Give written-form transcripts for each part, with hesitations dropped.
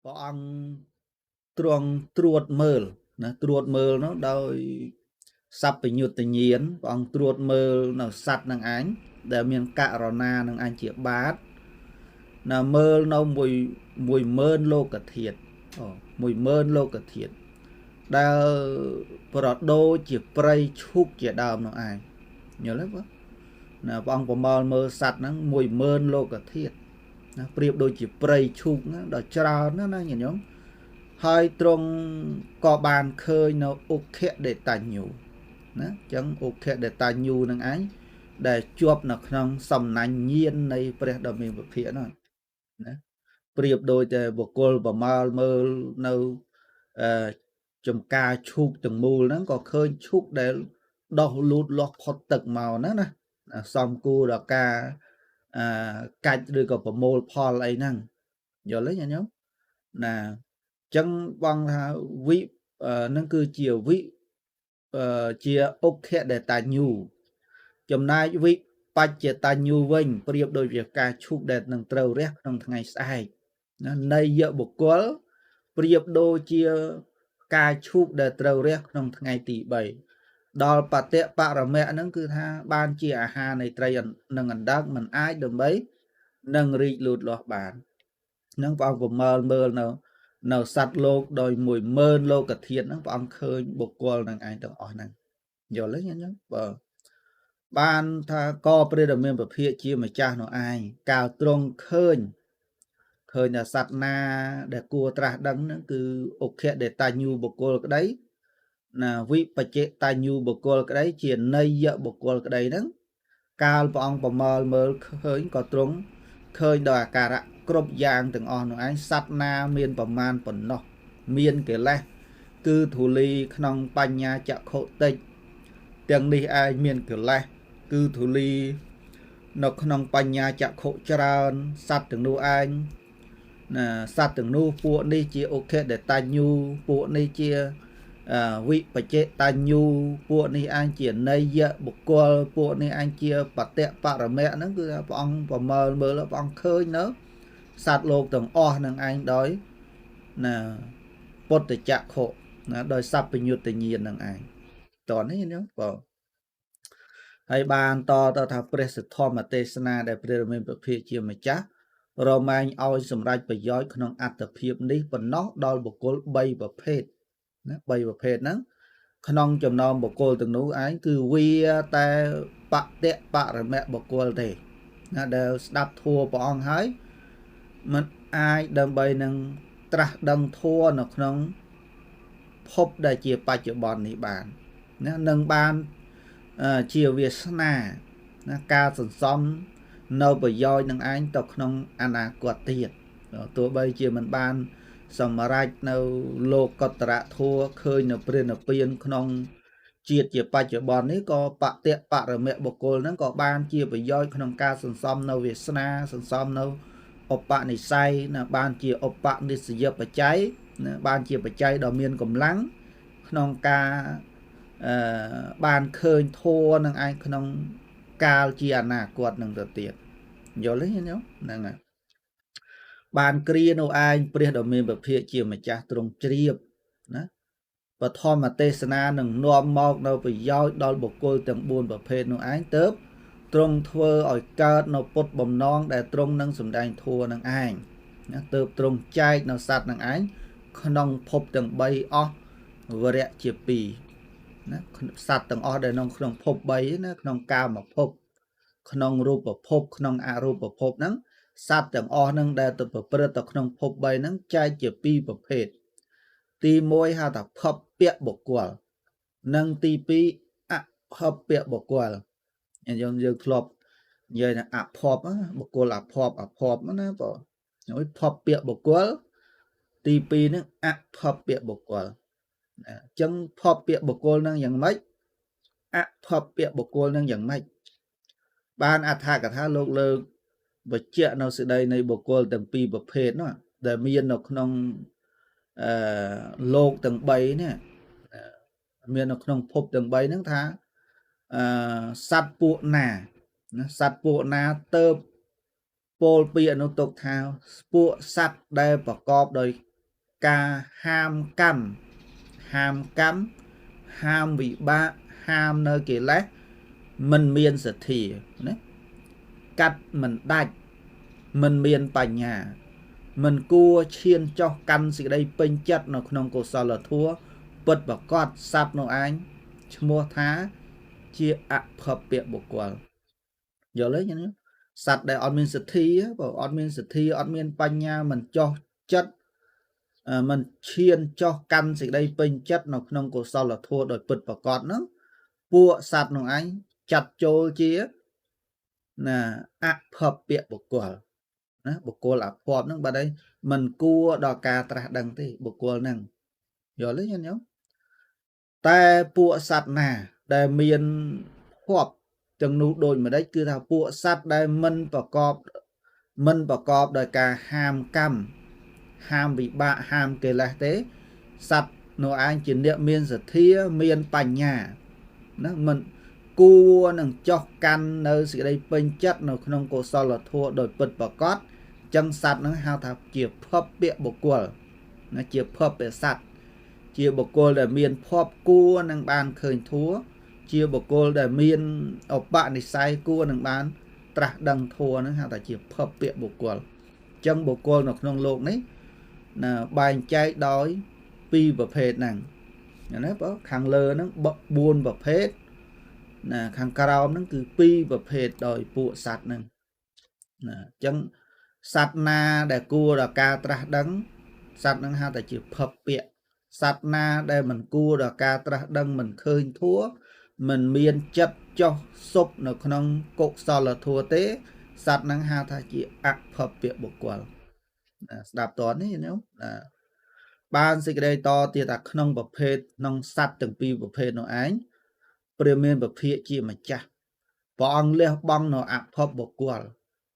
ព្រះអង្គទ្រង់ត្រួតមើលណាត្រួតមើលនោះដោយសัพពញ្ញុតញ្ញាណព្រះអង្គត្រួតមើលនៅសត្វនឹងឯងដែលមានករណានឹងឯងជាបាតណាមើលនៅ10000លោកធាតុ10000លោកធាតុដែលប្រដូរជាព្រៃឈូកជាដើមនោះឯងយល់ទេបងណាព្រះអង្គប្រមល់មើលសត្វហ្នឹង10000លោកធាតុណាប្រៀបដូចជាព្រៃឈូកណាដល់ច្រើនណាញាតិញោមហើយទ្រង់ក៏បានឃើញនៅអុខៈដេតាញូណាអញ្ចឹងអុខៈដេតាញូនឹងឯងដែលជាប់នៅក្នុងសំណាញ់ញាណនៃព្រះដ៏មានពភៈនោះណាប្រៀបដូចតែបុគ្គលប្រមាលមើលនៅចំការឈូកទាំងមូលហ្នឹងក៏ឃើញឈូកដែលដោះលូតលាស់ផុតទឹកមកណាសំគួរដល់ការកាច់ឬក៏ប្រមូលផលអីហ្នឹងយល់ទេញ៉ាំណាចឹងបងថាវិនឹងគឺជាជាអុខៈដេតាញូចំណែកវិបច្ចតាញូវិញប្រៀបដូចជាការឈូកដែលនឹងត្រូវរះក្នុងថ្ងៃស្អែកណានៃយបុគ្គលប្រៀបដូចជាការឈូកដែលត្រូវរះក្នុងថ្ងៃទី3ដល់បតិបរមៈហ្នឹងគឺថាបានជាអាហារនៃត្រីនឹងអណ្ដើកមិនអាចដើម្បីនឹងរីកលូតលាស់បាននឹងព្រះអង្គប្រមើលមើលនៅសត្វលោកដោយ10000លោកធាតុហ្នឹងព្រះអង្គឃើញបុគ្គលនឹងឯងទាំងអស់ហ្នឹងយល់ទេញ៉ាំបើបានថាក៏ព្រះដ៏មានពភៈជាម្ចាស់នោះឯងកាលទ្រង់ឃើញថាសត្វណាដែលគួរត្រាស់ដឹងហ្នឹងគឺអុខៈដេតាញូបុគ្គលក្តីណាវិបច្ចតាញូបុគ្គលក្តីជានៃយបុគ្គលក្តីហ្នឹងកាលព្រះអង្គប្រមើលមើលឃើញក៏ទ្រង់ឃើញដោយអាការៈគ្រប់យ៉ាងទាំងអស់នោះឯងសត្វណាមានប្រមាណប៉ុណ្ណោះមានកិលេសគឺធូលីក្នុងបញ្ញាចក្ខុតិចទាំងនេះឯងមានកិលេសគឺធូលីនៅក្នុងបញ្ញាចក្ខុច្រើនសត្វទាំងនោះឯងណាសត្វទាំងនោះពួកនេះជាអុខៈដេតាញូពួកនេះជាវិបច្ចតាញូពួកនេះឯងជានៃយបុគ្គលពួកនេះឯងជាបតិបរមៈហ្នឹងគឺព្រះអង្គប្រមើលមើលព្រះអង្គឃើញនៅសត្វលោកទាំងអស់នឹងឯងដោយណាពុទ្ធចក្ខុណាដោយសัพពញ្ញុតញ្ញាណនឹងឯងតនេះហ្នឹងបងហើយបានតទៅថាព្រះសទ្ធម្មទេសនាដែលព្រះរាមាពភៈជាម្ចាស់រមែងឲ្យសម្រេចប្រយោជន៍ក្នុងអត្តភាពនេះប៉ុណ្ណោះដល់បុគ្គល3ប្រភេទណា3ប្រភេទហ្នឹងក្នុងចំណោមបុគ្គលទាំងនោះឯងគឺវាតែបតិបរមៈបុគ្គលទេណាដែលស្ដាប់ធัวព្រះអង្គហើយមិនអាចដើម្បីនឹងត្រាស់ដឹងធัวនៅក្នុងភពដែលជាបច្ចុប្បន្ននេះបានណានឹងបានជាវាសនាណាការសន្សំនៅប្រយោជន៍នឹងឯងទៅក្នុងអនាគតទៀតទោះបីជាមិនបានសម្រេចនៅលោកកតរធัวឃើញនៅព្រះនិព្វានក្នុងជាតិជាបច្ចុប្បន្ននេះក៏បតិបរមៈបុគ្គលហ្នឹងក៏បានជាប្រយោជន៍ក្នុងការសន្សំនៅវាសនាសន្សំនៅឧបនិស្ស័យណាបានជាឧបនិស្សយបច្ច័យណាបានជាបច្ច័យដ៏មានកម្លាំងក្នុងការបានឃើញធัวនឹងឯងក្នុងកាលជាអនាគតនឹងទៅទៀតយល់ទេញោមហ្នឹងហើយបានគ្រានោះឯងព្រះដ៏មានពភៈជាម្ចាស់ទ្រង់ជ្រាបណាបឋមទេសនានឹងនាំមកនៅប្រយោជន៍ដល់បុគ្គលទាំង4ប្រភេទនោះឯងទៅទ្រង់ធ្វើឲ្យកើតនៅពុតបំណងដែលទ្រង់នឹងសម្ដែងធัวនឹងឯងណាទៅទ្រង់ចែកនៅសត្វនឹងឯងក្នុងភពទាំង3អស់វរៈជា2ណាសត្វទាំងអស់ដែលក្នុងភព3ណាក្នុងកាមភពក្នុងរូបភពក្នុងអរូបភពហ្នឹងសត្វទាំងអស់ហ្នឹងដែលទៅប្រព្រឹត្តទៅក្នុងភព3ហ្នឹងចែកជា2ប្រភេទទី1ហៅថាភពពៈបុគ្គលនិងទី2អភពពៈបុគ្គលយើងធ្លាប់និយាយថាអភពបុគ្គលអភពណាបងហើយភពពៈបុគ្គលទី2ហ្នឹងអភពពៈបុគ្គលអញ្ចឹងភពពៈបុគ្គលនឹងយ៉ាងម៉េចអភពពៈបុគ្គលនឹងយ៉ាងម៉េចបានអត្ថាកថាលោកលើកវជ្ជៈនៅសេចក្តីនៃបុគ្គលទាំងពីរប្រភេទនោះដែលមាននៅក្នុងលោកទាំង3នេះមាននៅក្នុងភពទាំង3ហ្នឹងថាសត្វពួកណាសត្វពួកណាទៅពោលពីអនុទុកថាពួកសត្វដែលប្រកបដោយ ការហាមកម្មហាមវិបាកហាមនៅកិលេសមិនមានសទ្ធាណាកាត់មិនដាច់មិនមានបញ្ញាមិនគួរឈានចោះកាន់សេចក្តីពេញចិត្តនៅក្នុងកុសលធម៌ពិតប្រកបសត្វនោះឯងឈ្មោះថាជាអភពបុគ្គលយល់ទេញ៉ឹងសត្វដែលអត់មានសទ្ធាបើអត់មានសទ្ធាអត់មានបញ្ញាមិនចោះចិត្តមិនឈានចោះកាន់សេចក្តីពេញចិត្តនៅក្នុងកុសលធម៌ដោយពិតប្រកបហ្នឹងពួកសត្វនោះឯងចាត់ចូលជាណាអភពបុគ្គលណាបុគ្គលអភពហ្នឹងបាទឯងមិនគួរដល់ការត្រាស់ដឹងទេបុគ្គលហ្នឹងយល់ទេញ៉ឹងតែពួកសត្វណាដែលមានភពទាំងនោះដូចម្ដេចគឺថាពួកសត្វដែលមិនប្រកបដោយការហាមកម្មហាមវិបាកហាមកិលេសទេសត្វនោះឯងជាអ្នកមានសទ្ធាមានបញ្ញាណាមិនគួរនឹងចោះកាន់នៅសេចក្តីពេញចិត្តនៅក្នុងកុសលធម៌ដោយពិតប្រកបចឹងសត្វនឹងហៅថាជាភពបុគ្គលណាជាភពសត្វជាបុគ្គលដែលមានភពគួរនឹងបានឃើញធัวជាបុគ្គលដែលមានឧបនិស្ស័យគួរនឹងបានត្រាស់ដឹងធัวនឹងហៅថាជាភពបុគ្គលចឹងបុគ្គលនៅក្នុងโลกនេះណាបែងចែកដោយពីរប្រភេទហ្នឹងណាបើខាងលើហ្នឹង4ប្រភេទណាខាងក្រោមហ្នឹងគឺ2ប្រភេទដោយពួកសត្វហ្នឹងណាអញ្ចឹងសត្វណាដែលគួរដល់ការត្រាស់ដឹងសត្វហ្នឹងហៅថាជាភពសត្វណាដែលមិនគួរដល់ការត្រាស់ដឹងមិនឃើញធัวមិនមានចិត្តចោះសុបនៅក្នុងកុសលធัวទេសត្វហ្នឹងហៅថាជាអភពបុគ្គលស្ដាប់តនេះណាបានសេចក្តីតទៀតថាក្នុងប្រភេទក្នុងសត្វទាំងពីរប្រភេទនោះឯងព្រះមានពភាកជាម្ចាស់ព្រះអង្គលះបង់នៅអភពបុគ្គល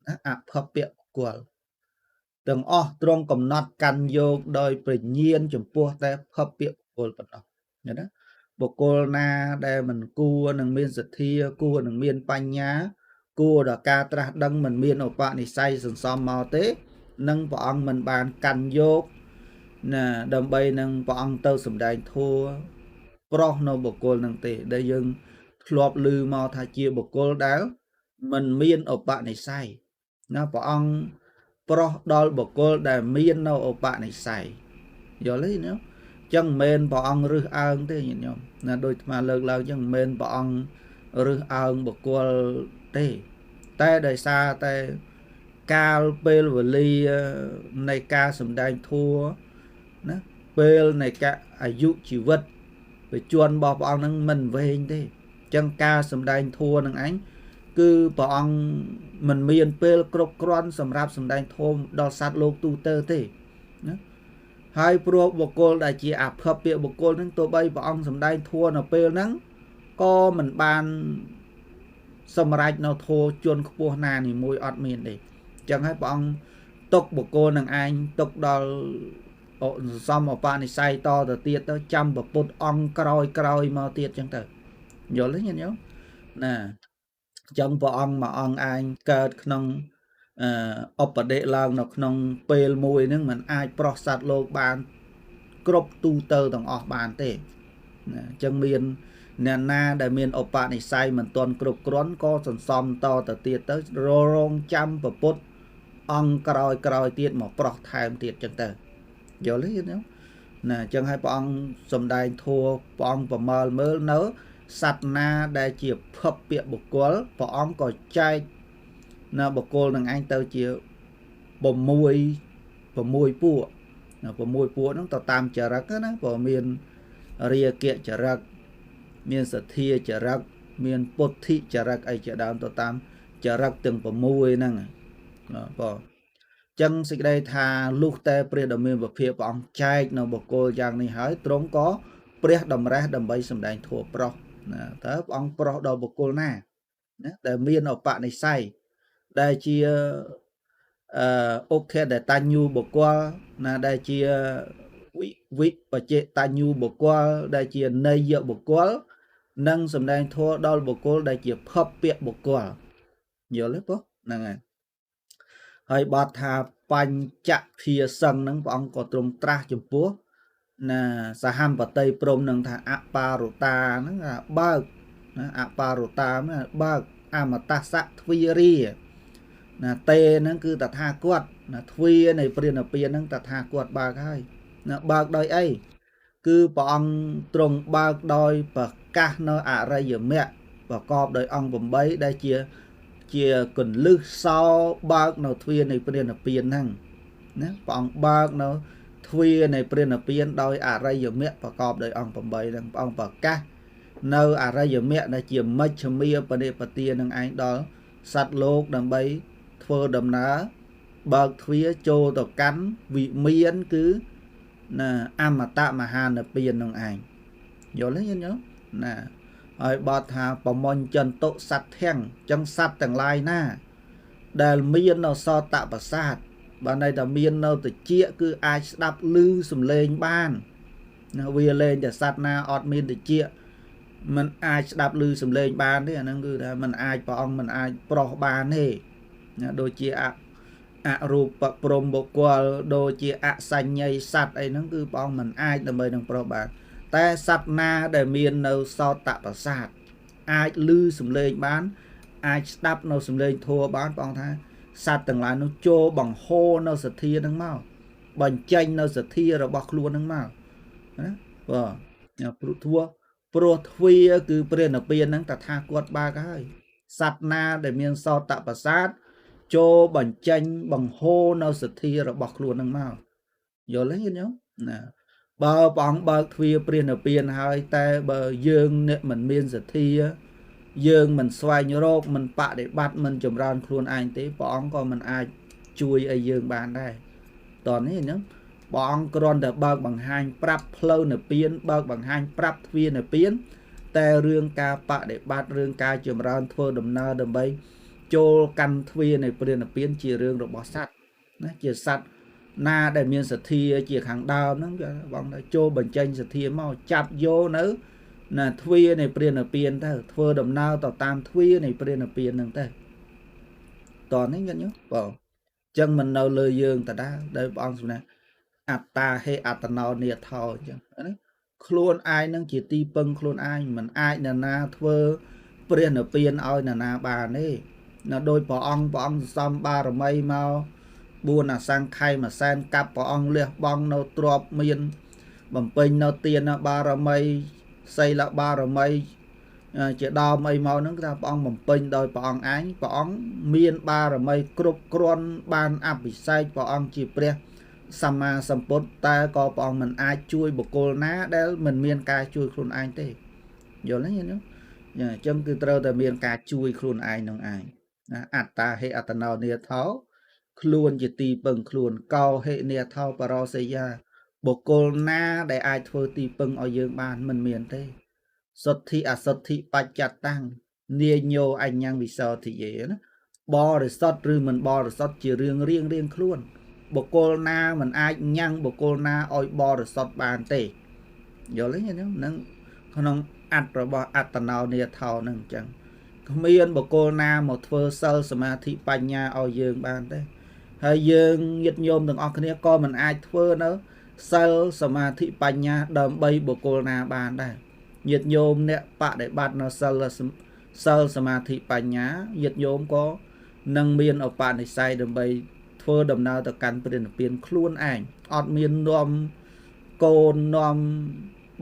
ណាអភពបុគ្គលទាំងអស់ទ្រង់កំណត់កាន់យកដោយព្រះញាណចំពោះតែភពបុគ្គលប៉ុណ្ណោះណាបុគ្គលណាដែលមិនគួរនឹងមានសទ្ធាគួរនឹងមានបញ្ញាគួរដល់ការត្រាស់ដឹងមិនមានឧបនិស្ស័យសន្សំមកទេនឹងព្រះអង្គមិនបានកាន់យកណាដើម្បីនឹងព្រះអង្គទៅសម្ដែងធម៌ប្រោះនៅបុគ្គលនឹងទេដែលយើងធ្លាប់ឮមកថាជាបុគ្គលដែលមិនមានឧបនិស្ស័យណាព្រះអង្គប្រោះដល់បុគ្គលដែលមាននៅឧបនិស្ស័យយល់ទេណាចឹងមិនមែនព្រះអង្គរឹសអើងទេញាតិញោមណាដូចអាលើកឡើងចឹងមិនមែនព្រះអង្គរឹសអើងបុគ្គលទេតែដោយសារតែកាលពេលវេលានៃការសម្ដែងធម៌ណាពេលនៃការអាយុជីវិតបច្ចុប្បន្នរបស់ព្រះអង្គនឹងមិនវែងទេចឹងការសម្ដែងធម៌នឹងឯងគឺព្រះអង្គមិនមានពេលគ្រប់គ្រាន់សម្រាប់សម្ដែងធម៌ដល់សត្វលោកទូទៅទេណាហើយព្រោះបុគ្គលដែលជាអភពបុគ្គលនឹងទោះបីព្រះអង្គសម្ដែងធម៌នៅពេលហ្នឹងក៏មិនបានសម្រេចនៅធម៌ជួនខ្ពស់ណានីមួយអត់មានទេចឹងហើយព្រះអង្គទុកបុគ្គលនឹងឯងទុកដល់សំឧបនិស្ស័យតទៅទៀតទៅចាំប្រពុតអង្គក្រោយមកទៀតចឹងទៅយល់ទេញាតិញោមណាចឹងព្រះអង្គមួយអង្គឯងកើតក្នុងឧបដិឡើងនៅក្នុងពេលមួយហ្នឹងมันអាចប្រោះសត្វលោកបានគ្រប់ទូទៅទាំងអស់បានទេណាចឹងមានអ្នកណាដែលមានឧបនិស្ស័យមិនទាន់គ្រប់គ្រាន់ក៏សន្សំតទៅទៀតទៅរងចាំប្រពុតអង្គក្រោយទៀតមកប្រោះថែមទៀតចឹងទៅយល់ទេណាចឹងហើយព្រះអង្គសំដែងធัวព្រះអង្គប្រមើលមើលនៅសត្វណាដែលជាភពបុគ្គលព្រះអង្គក៏ចែកនៅបុគ្គលនឹងឯងទៅជា6ពួកហ្នឹងទៅតាមចរិតណាព្រោះមានរាគៈចរិតមានសទ្ធាចរិតមានពុទ្ធិចរិតអីជាដើមទៅតាមចរិតទាំង6ហ្នឹងបងចឹងសេចក្តីថាលុះតែព្រះដ៏មានពភាព្រះអង្គចែកនៅបុគ្គលយ៉ាងនេះហើយទ្រង់ក៏ព្រះតម្រេះដើម្បីសម្ដែងធម៌ប្រោះណាតើព្រះអង្គប្រោះដល់បុគ្គលណាដែលមានឧបនិស្ស័យដែលជាឧខេតតញ្ញូបុគ្គលណាដែលជាវិបច្ចេតញ្ញូបុគ្គលដែលជានេយបុគ្គលនិងសម្ដែងធម៌ដល់បុគ្គលដែលជាភពបុគ្គលយល់ទេបងហ្នឹងហើយហើយបទថា បញ្ចភាសឹងហ្នឹងព្រះអង្គក៏ទ្រង់ត្រាស់ចំពោះណាសហមបតីព្រមនឹងថាអបារុតាហ្នឹងបើកណាអបារុតាហ្នឹងបើកអមតសៈទ្វារាណាតេហ្នឹងគឺតថាគតណាទ្វានៃព្រះនិព្វានហ្នឹងតថាគតបើកហើយណាបើកដោយអីគឺព្រះអង្គទ្រង់បើកដោយប្រកាសនៅអរិយមគ្គប្រកបដោយអង្គ8ដែលជាកន្លឹះសោបើកនៅទ្វានៃព្រះនិព្វានហ្នឹងណាព្រះអង្គបើកនៅទ្វានៃព្រះនិព្វានដោយអរិយមគ្គប្រកបដោយអង្គ8ហ្នឹងព្រះអង្គប្រកាសនៅអរិយមគ្គដែលជាមជ្ឈមាបនិពទានឹងឯងដល់សត្វលោកដើម្បីធ្វើដំណើរបើកទ្វាចូលទៅកាន់វិមានគឺណាអមតមហានិព្វាននឹងឯងយល់ទេញោមណាហើយបទថាប្រមញ្ញចន្តុសត្វធាំងចឹងសត្វទាំងឡាយណាដែលមាននៅសតប្រសាទបានន័យថាមាននៅតិចគឺអាចស្ដាប់ឮសំឡេងបានណាវាលែងតែសត្វណាអត់មានតិចมันអាចស្ដាប់ឮសំឡេងបានទេអាហ្នឹងគឺថាมันអាចព្រះអង្គมันអាចប្រោះបានទេណាដូចជាអរូបព្រំបុគ្គលដូចជាអសញ្ញ័យសត្វអីហ្នឹងគឺព្រះអង្គมันអាចដើម្បីនឹងប្រោះបានតែសត្វណាដែលមាននៅសោតប្រសាទអាចឮសំឡេងបានអាចស្ដាប់នៅសំឡេងធัวបានព្រះអង្គថាសត្វទាំងឡាយនោះចូលបង្ហូរនៅសទ្ធានឹងមកបញ្ចេញនៅសទ្ធារបស់ខ្លួននឹងមកណាបាទព្រោះទ្វាគឺព្រះនិព្វានហ្នឹងតថាគតបើកហើយសត្វណាដែលមានសោតប្រសាទចូលបញ្ចេញបង្ហូរនៅសទ្ធារបស់ខ្លួននឹងមកយល់ទេញោមណាបើព្រះអង្គបើកទ្វាព្រះនិព្វានហើយតែបើយើងអ្នកមិនមានសទ្ធាយើងមិនស្វែងរកមិនបដិបត្តិមិនចម្រើនខ្លួនឯងទេព្រះអង្គក៏មិនអាចជួយឲ្យយើងបានដែរតោះនេះហ្នឹងព្រះអង្គគ្រាន់តែបើកបង្ហាញប្រាប់ផ្លូវនិព្វានបើកបង្ហាញប្រាប់ទ្វានិព្វានតែរឿងការបដិបត្តិរឿងការចម្រើនធ្វើដំណើរដើម្បីចូលកាន់ទ្វានៃព្រះនិព្វានជារឿងរបស់សត្វណាជាសត្វណាដែលមានសទ្ធាជាខាងដើមហ្នឹងបងថាចូលបញ្ចេញសទ្ធាមកចាប់យកនៅណាទ្វានៃព្រះនិព្វានទៅធ្វើដំណើរទៅតាមទ្វានៃព្រះនិព្វានហ្នឹងទៅតោះនេះញ៉ាំញោមបងអញ្ចឹងមិននៅលើយើងតដាដែលព្រះអង្គសម្ដែងអត្តាហេអត្តណោនិថោអញ្ចឹងណាខ្លួនឯងនឹងជាទីពឹងខ្លួនឯងមិនអាចនរណាធ្វើព្រះនិព្វានឲ្យនរណាបានទេនៅដោយព្រះអង្គសន្សំបារមីមក4អសង្ខ័យមួយសែនកាប់ព្រះអង្គលះបង់នៅទ្រព្យមានបំពេញនៅទានបារមីសីលបារមីជាដើមអីមកហ្នឹងគឺថាព្រះអង្គបំពេញដោយព្រះអង្គឯងព្រះអង្គមានបារមីគ្រប់គ្រាន់បានអភិសេកព្រះអង្គជាព្រះសម្មាសម្ពុទ្ធតែក៏ព្រះអង្គមិនអាចជួយបុគ្គលណាដែលមិនមានការជួយខ្លួនឯងទេយល់ទេញោមអញ្ចឹងគឺត្រូវតែមានការជួយខ្លួនឯងនឹងឯងណាអត្តាហេអត្តណោនិថោខ្លួនជាទីពឹងខ្លួនកោហេនិថោបរោសយាបុគ្គលណាដែលអាចធ្វើទីពឹងឲ្យយើងបានមិនមានទេសុទ្ធិអសុទ្ធិបច្ចតាំងនាញោអញ្ញវិសោធិយេណាបរិសុទ្ធឬមិនបរិសុទ្ធជារឿងរៀងខ្លួនបុគ្គលណាមិនអាចញ៉ាំងបុគ្គលណាឲ្យបរិសុទ្ធបានទេយល់ទេហ្នឹងក្នុងអត្តរបស់អត្តណោនិថោហ្នឹងអញ្ចឹងគ្មានបុគ្គលណាមកធ្វើសិលសមាធិបញ្ញាឲ្យយើងបានទេហើយយើងញាតិញោមទាំងអស់គ្នាក៏មិនអាចធ្វើនៅសិលសមាធិបញ្ញាដើម្បីបុគ្គលណាបានដែរញាតិញោមអ្នកបដិបត្តិនៅសិលសមាធិបញ្ញាញាតិញោមក៏នឹងមានឧបនិស្ស័យដើម្បីធ្វើដំណើរទៅកាន់ព្រះនិព្វានខ្លួនឯងអត់មាននាំកូននាំ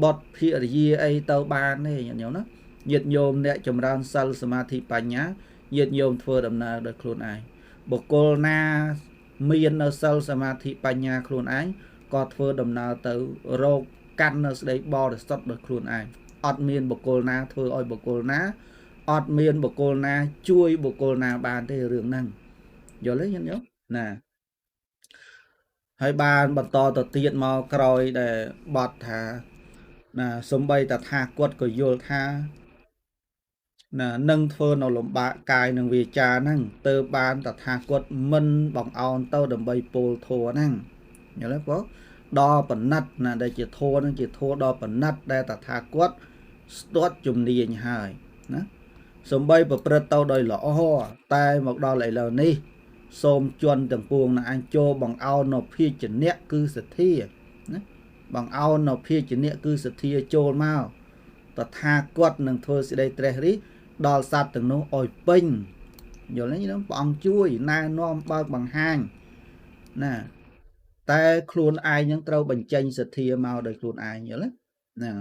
បុត្រភរិយាអីទៅបានទេញាតិញោមណាញាតិញោមអ្នកចម្រើនសិលសមាធិបញ្ញាញាតិញោមធ្វើដំណើរដោយខ្លួនឯងបុគ្គលណាមាននៅសិលសមាធិបញ្ញាខ្លួនឯងក៏ធ្វើដំណើរទៅរកកាន់នៅស្ដីបរិសុទ្ធដោយខ្លួនឯងអត់មានបុគ្គលណាធ្វើឲ្យបុគ្គលណាអត់មានបុគ្គលណាជួយបុគ្គលណាបានទេរឿងហ្នឹងយល់ទេញាតិញោមណាហើយបានបន្តទៅទៀតមកក្រោយដែលបត់ថាណាសំបីតថាគតក៏យល់ថាណានឹងធ្វើនៅលំបាកកាយនិងវាចាហ្នឹងទៅបានតថាគតមិនបងអោនទៅដើម្បីពោលធัวហ្នឹងយល់ទេបងដល់បណិតណាដែលជាធัวហ្នឹងជាធัวដល់បណិតដែលតថាគតស្ទាត់ជំនាញហើយណាសំបីប្រព្រឹត្តទៅដោយល្អតែមកដល់ឥឡូវនេះ សូមជន់ទាំងពួងនឹងអញចូលបង្អោននៅភាជនៈគឺសទ្ធាណាបង្អោននៅភាជនៈគឺសទ្ធាចូលមកតថាគតនឹងធ្វើសេចក្តីត្រេះរិះដល់សត្វទាំងនោះឲ្យពេញយល់ទេញោមព្រះអង្គជួយណែនាំបើកបង្ហាញណាតែខ្លួនឯងនឹងត្រូវបញ្ចេញសទ្ធាមកដោយខ្លួនឯងយល់ទេហ្នឹង